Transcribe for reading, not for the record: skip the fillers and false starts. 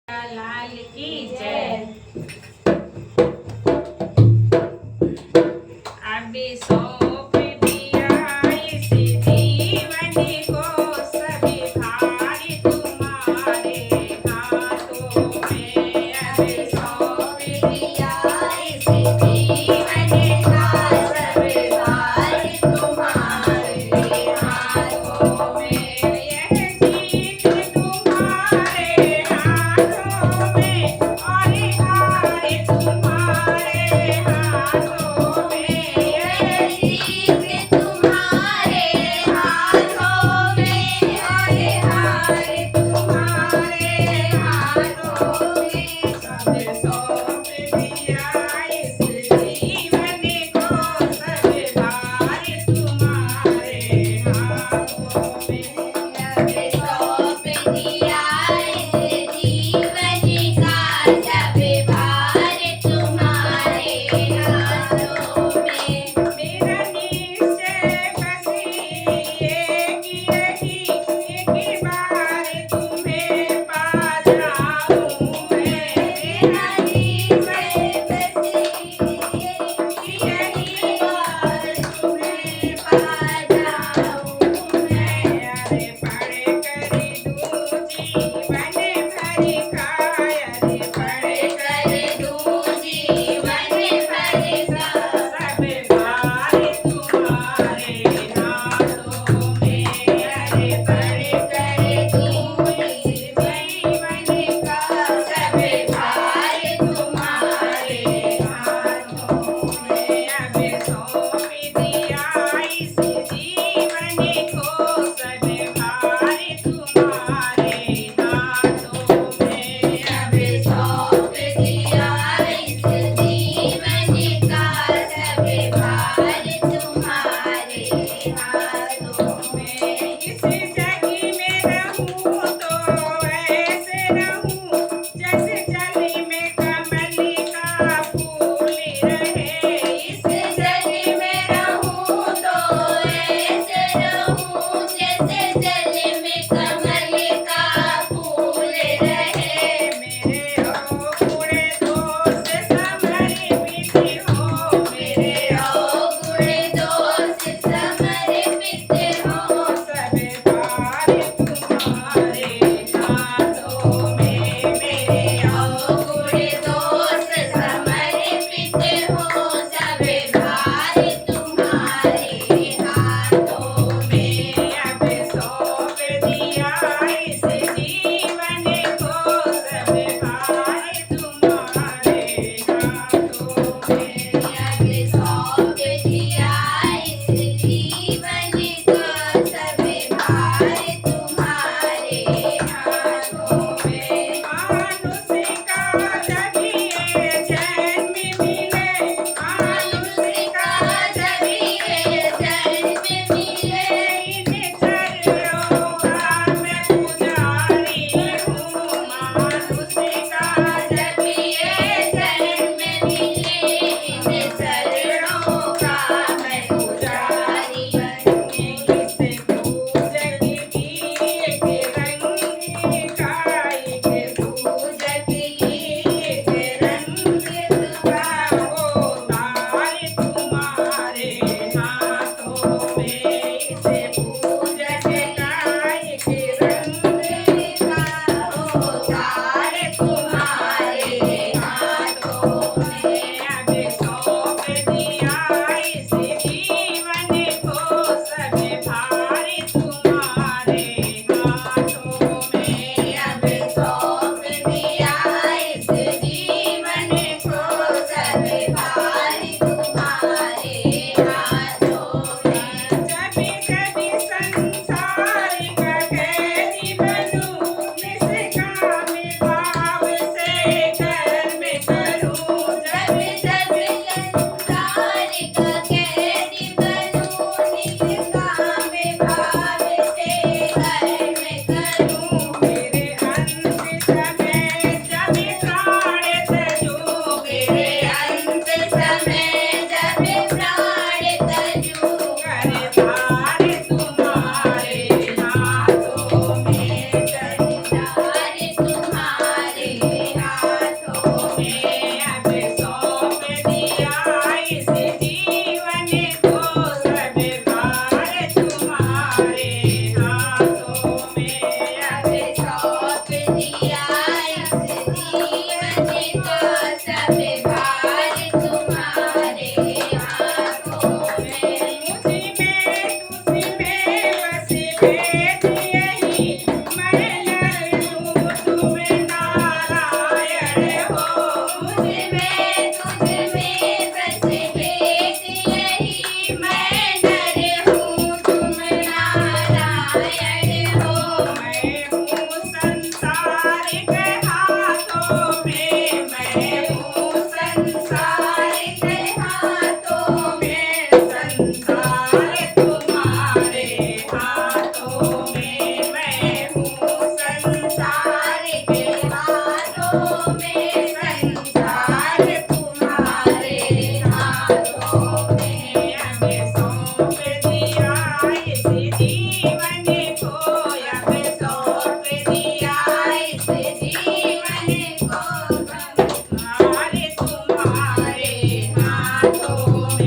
लाल की जय। अभी सौंप दिया इस जीवन को, सभी भार तुम्हारे हाथों में। अभी सौंप दिया इस जीवन का, सभी भार तुम्हारे हाथों में। यह जीत तुम्हारे हाथों में और हार तुम्हारे हाथों में। यह जीत तुम्हारे हाथों में और हार तुम्हारे हाथों में। सब सौंप दिया इस जीवन को, सब भार तुम्हारे हाथों में। अब सौंप दिया इस जीवन का, सब भार तुम्हारे हाथों में। मेरा निश्चय बस एक यही, एक बार तुम्हें पा जाऊं मैं। मेरा निश्चय बस यही बार तुम्हें पा जाऊं मैं। अरे पढ़ कर दूं जीवन भर का, अरे पढ़ कर दूं जीवन भर का, सब भार तुम्हारे हाथों में। अरे पढ़ कर दूं जीवन का, सब भार तुम्हारे हाथों में। अब सौंप दिया इस जीवन को, सब भार तुम्हारे हाथों में। अब सौंप दिया इस जीवन का, सब भार तुम्हारे हाथों में। इस जग में रहूं तो ऐसे रहूं, जैसे जल में कमल का फूल रहे। इस जग में रहूं तो ऐसे रहूं, जैसे जल में कमल का फूल रहे। मेरे अवगुण दोष समर्पित हो, मेरे अवगुण दोष समर्पित हो, सब भार तुम्हारे हाथों में। मेरे अवगुण दोष समर्पित हो, सब भार तुम्हारे हाथों में। अब सौंप दिया इस जीवन को, सब भार तुम्हारे हाथों में। अब सौंप दिया इस जीवन को, सब भार तुम्हारे हाथों में। मानुष का जब ये जन्म मिले, मानुष का जब ये जन्म मिले, इन चरणों का मैं पुजारी हूँ। मानुष का जब ये जन्म मिले, इन चरणों का मैं पुजारी हूँ। इस पूजक की एक रंग का, एक पूजक की एक रंग का, वो तार तुम्हारे हाथों में। इस पूजक का एक रंग का, वो तार तुम्हारे हाथों में। अब सौंप दिया इस जीवन को, सब भार तुम्हारे हाथों में। अब सौंप दिया इस जीवन को, सब भार तुम्हारे हाथों में। कभी कभी संसार का कैदी बनूं, निष्काम भाव से મેં